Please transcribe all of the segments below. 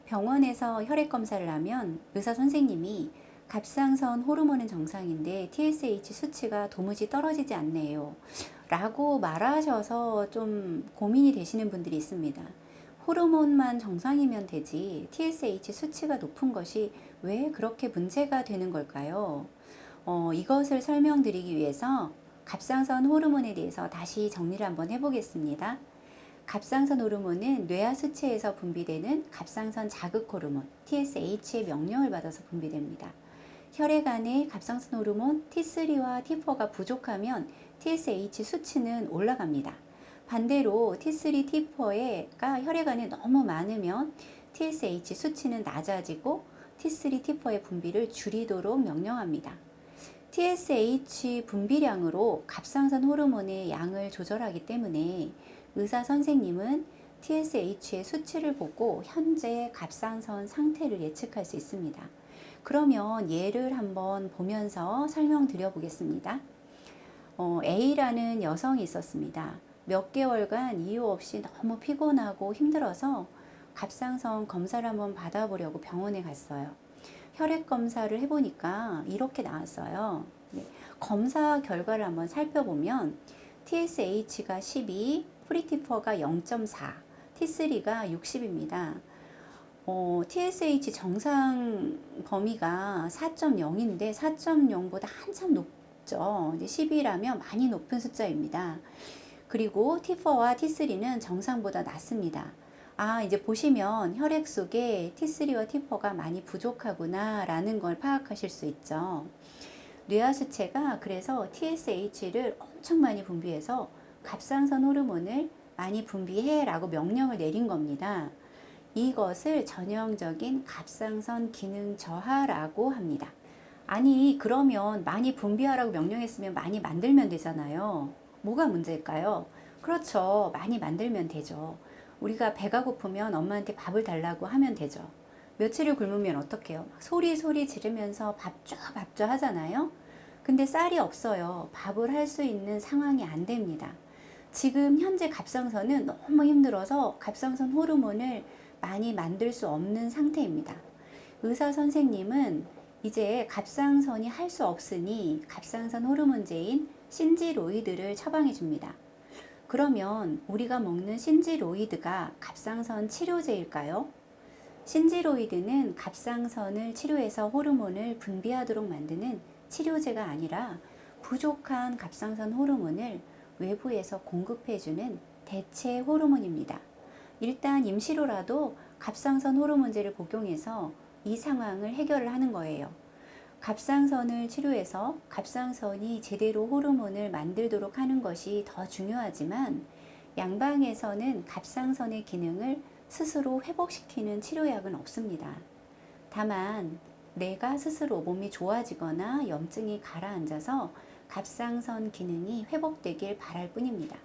병원에서 혈액 검사를 하면 의사 선생님이 갑상선 호르몬은 정상인데 TSH 수치가 도무지 떨어지지 않네요. 라고 말하셔서 좀 고민이 되시는 분들이 있습니다. 호르몬만 정상이면 되지 TSH 수치가 높은 것이 왜 그렇게 문제가 되는 걸까요? 이것을 설명드리기 위해서 갑상선 호르몬에 대해서 다시 정리를 한번 해보겠습니다. 갑상선 호르몬은 뇌하 수체에서 분비되는 갑상선 자극 호르몬 TSH의 명령을 받아서 분비됩니다. 혈액 안에 갑상선 호르몬 T3와 T4가 부족하면 TSH 수치는 올라갑니다. 반대로 T3, T4가 혈액 안에 너무 많으면 TSH 수치는 낮아지고 T3, T4의 분비를 줄이도록 명령합니다. TSH 분비량으로 갑상선 호르몬의 양을 조절하기 때문에 의사 선생님은 TSH의 수치를 보고 현재 갑상선 상태를 예측할 수 있습니다. 그러면 예를 한번 보면서 설명드려 보겠습니다. A라는 여성이 있었습니다. 몇 개월간 이유 없이 너무 피곤하고 힘들어서 갑상선 검사를 한번 받아보려고 병원에 갔어요. 혈액 검사를 해보니까 이렇게 나왔어요. 검사 결과를 한번 살펴보면 TSH가 12, 프리티퍼가 0.4, T3가 60입니다. TSH 정상 범위가 4.0인데 4.0보다 한참 높죠. 이제 10이라면 많이 높은 숫자입니다. 그리고 T4와 T3는 정상보다 낮습니다. 이제 보시면 혈액 속에 T3와 T4가 많이 부족하구나 라는 걸 파악하실 수 있죠. 뇌하 수체가 그래서 TSH를 엄청 많이 분비해서 갑상선 호르몬을 많이 분비해 라고 명령을 내린 겁니다. 이것을 전형적인 갑상선 기능 저하라고 합니다. 아니, 그러면 많이 분비하라고 명령했으면 많이 만들면 되잖아요. 뭐가 문제일까요? 그렇죠. 많이 만들면 되죠. 우리가 배가 고프면 엄마한테 밥을 달라고 하면 되죠. 며칠을 굶으면 어떡해요? 소리 지르면서 밥 줘 하잖아요. 근데 쌀이 없어요. 밥을 할 수 있는 상황이 안 됩니다. 지금 현재 갑상선은 너무 힘들어서 갑상선 호르몬을 많이 만들 수 없는 상태입니다. 의사 선생님은 이제 갑상선이 할 수 없으니 갑상선 호르몬제인 신지로이드를 처방해 줍니다. 그러면 우리가 먹는 신지로이드가 갑상선 치료제일까요? 신지로이드는 갑상선을 치료해서 호르몬을 분비하도록 만드는 치료제가 아니라 부족한 갑상선 호르몬을 외부에서 공급해주는 대체 호르몬입니다. 일단 임시로라도 갑상선 호르몬제를 복용해서 이 상황을 해결을 하는 거예요. 갑상선을 치료해서 갑상선이 제대로 호르몬을 만들도록 하는 것이 더 중요하지만 양방에서는 갑상선의 기능을 스스로 회복시키는 치료약은 없습니다. 다만 내가 스스로 몸이 좋아지거나 염증이 가라앉아서 갑상선 기능이 회복되길 바랄 뿐입니다.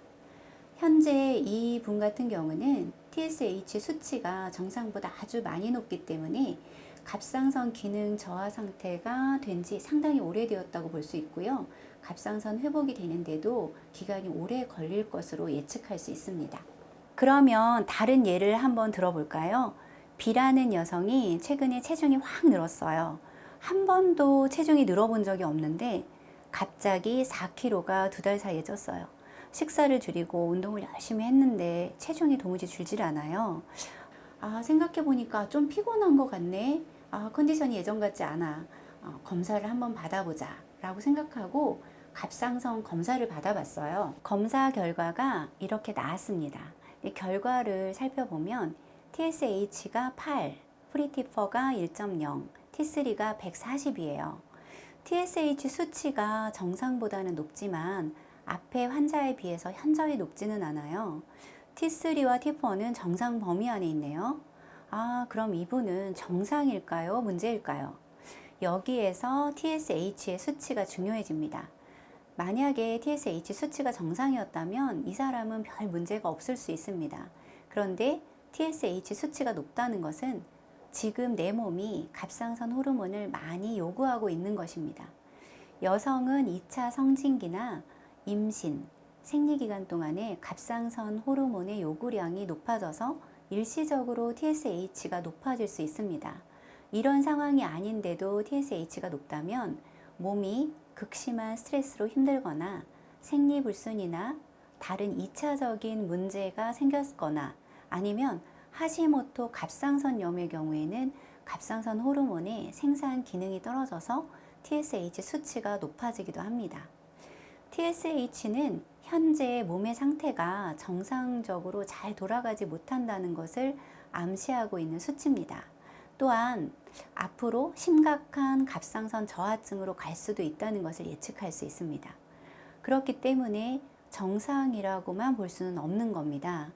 현재 이 분 같은 경우는 TSH 수치가 정상보다 아주 많이 높기 때문에 갑상선 기능 저하 상태가 된 지 상당히 오래되었다고 볼 수 있고요. 갑상선 회복이 되는데도 기간이 오래 걸릴 것으로 예측할 수 있습니다. 그러면 다른 예를 한번 들어볼까요? B라는 여성이 최근에 체중이 확 늘었어요. 한 번도 체중이 늘어본 적이 없는데 갑자기 4kg가 2달 사이에 쪘어요. 식사를 줄이고 운동을 열심히 했는데 체중이 도무지 줄질 않아요. 생각해보니까 좀 피곤한 것 같네. 컨디션이 예전 같지 않아. 검사를 한번 받아보자 라고 생각하고 갑상선 검사를 받아봤어요. 검사 결과가 이렇게 나왔습니다. 이 결과를 살펴보면 TSH가 8, 프리티퍼가 1.0, T3가 140이에요. TSH 수치가 정상보다는 높지만 앞에 환자에 비해서 현저히 높지는 않아요. T3와 T4는 정상 범위 안에 있네요. 그럼 이분은 정상일까요? 문제일까요? 여기에서 TSH의 수치가 중요해집니다. 만약에 TSH 수치가 정상이었다면 이 사람은 별 문제가 없을 수 있습니다. 그런데 TSH 수치가 높다는 것은 지금 내 몸이 갑상선 호르몬을 많이 요구하고 있는 것입니다. 여성은 2차 성징기나 임신, 생리기간 동안에 갑상선 호르몬의 요구량이 높아져서 일시적으로 TSH가 높아질 수 있습니다. 이런 상황이 아닌데도 TSH가 높다면 몸이 극심한 스트레스로 힘들거나 생리불순이나 다른 2차적인 문제가 생겼거나 아니면 하시모토 갑상선염의 경우에는 갑상선 호르몬의 생산 기능이 떨어져서 TSH 수치가 높아지기도 합니다. TSH는 현재 몸의 상태가 정상적으로 잘 돌아가지 못한다는 것을 암시하고 있는 수치입니다. 또한 앞으로 심각한 갑상선 저하증으로 갈 수도 있다는 것을 예측할 수 있습니다. 그렇기 때문에 정상이라고만 볼 수는 없는 겁니다.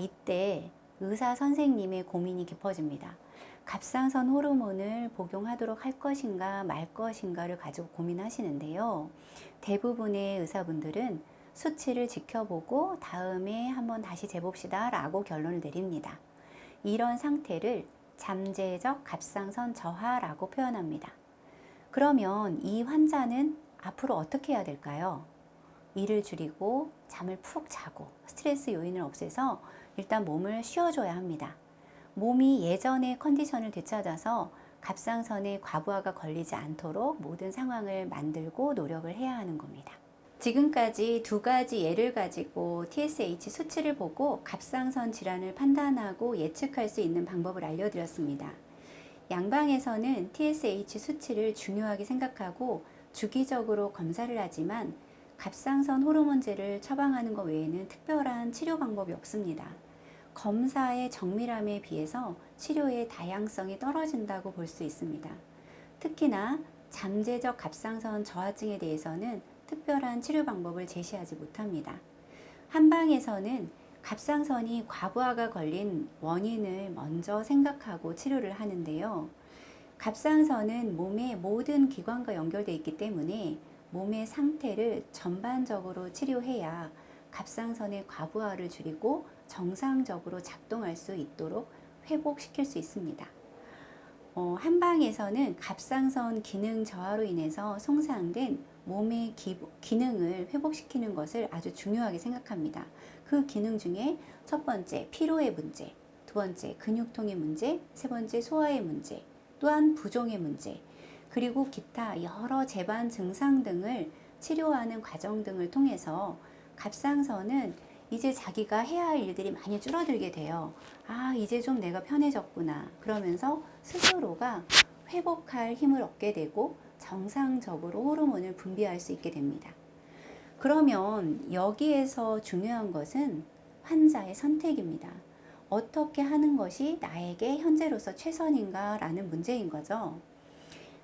이때 의사 선생님의 고민이 깊어집니다. 갑상선 호르몬을 복용하도록 할 것인가 말 것인가를 가지고 고민하시는데요. 대부분의 의사분들은 수치를 지켜보고 다음에 한번 다시 재봅시다 라고 결론을 내립니다. 이런 상태를 잠재적 갑상선 저하라고 표현합니다. 그러면 이 환자는 앞으로 어떻게 해야 될까요? 일을 줄이고 잠을 푹 자고 스트레스 요인을 없애서 일단 몸을 쉬어줘야 합니다. 몸이 예전의 컨디션을 되찾아서 갑상선에 과부하가 걸리지 않도록 모든 상황을 만들고 노력을 해야 하는 겁니다. 지금까지 두 가지 예를 가지고 TSH 수치를 보고 갑상선 질환을 판단하고 예측할 수 있는 방법을 알려드렸습니다. 양방에서는 TSH 수치를 중요하게 생각하고 주기적으로 검사를 하지만 갑상선 호르몬제를 처방하는 것 외에는 특별한 치료 방법이 없습니다. 검사의 정밀함에 비해서 치료의 다양성이 떨어진다고 볼 수 있습니다. 특히나 잠재적 갑상선 저하증에 대해서는 특별한 치료 방법을 제시하지 못합니다. 한방에서는 갑상선이 과부하가 걸린 원인을 먼저 생각하고 치료를 하는데요. 갑상선은 몸의 모든 기관과 연결되어 있기 때문에 몸의 상태를 전반적으로 치료해야 갑상선의 과부하를 줄이고 정상적으로 작동할 수 있도록 회복시킬 수 있습니다. 한방에서는 갑상선 기능 저하로 인해서 손상된 몸의 기능을 회복시키는 것을 아주 중요하게 생각합니다. 그 기능 중에 첫 번째 피로의 문제, 두 번째 근육통의 문제, 세 번째 소화의 문제, 또한 부종의 문제, 그리고 기타 여러 재반 증상 등을 치료하는 과정 등을 통해서 갑상선은 이제 자기가 해야 할 일들이 많이 줄어들게 돼요. 이제 좀 내가 편해졌구나. 그러면서 스스로가 회복할 힘을 얻게 되고 정상적으로 호르몬을 분비할 수 있게 됩니다. 그러면 여기에서 중요한 것은 환자의 선택입니다. 어떻게 하는 것이 나에게 현재로서 최선인가 라는 문제인 거죠.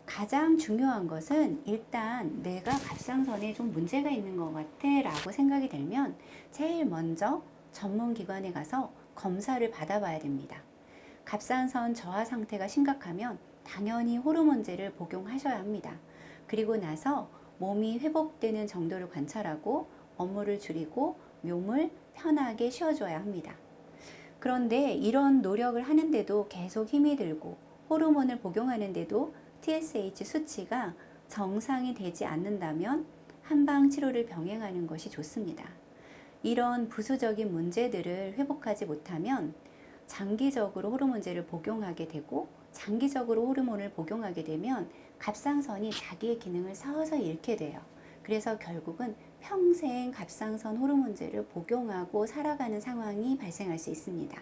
가장 중요한 것은 일단 내가 갑상선에 좀 문제가 있는 것 같아 라고 생각이 들면 제일 먼저 전문기관에 가서 검사를 받아봐야 됩니다. 갑상선 저하 상태가 심각하면 당연히 호르몬제를 복용하셔야 합니다. 그리고 나서 몸이 회복되는 정도를 관찰하고 업무를 줄이고 몸을 편하게 쉬어줘야 합니다. 그런데 이런 노력을 하는데도 계속 힘이 들고 호르몬을 복용하는데도 TSH 수치가 정상이 되지 않는다면 한방 치료를 병행하는 것이 좋습니다. 이런 부수적인 문제들을 회복하지 못하면 장기적으로 호르몬제를 복용하게 되고 장기적으로 호르몬을 복용하게 되면 갑상선이 자기의 기능을 서서히 잃게 돼요. 그래서 결국은 평생 갑상선 호르몬제를 복용하고 살아가는 상황이 발생할 수 있습니다.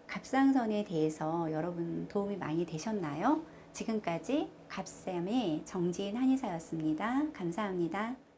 갑상선에 대해서 여러분 도움이 많이 되셨나요? 지금까지 갑쌤의 정지인 한의사였습니다. 감사합니다.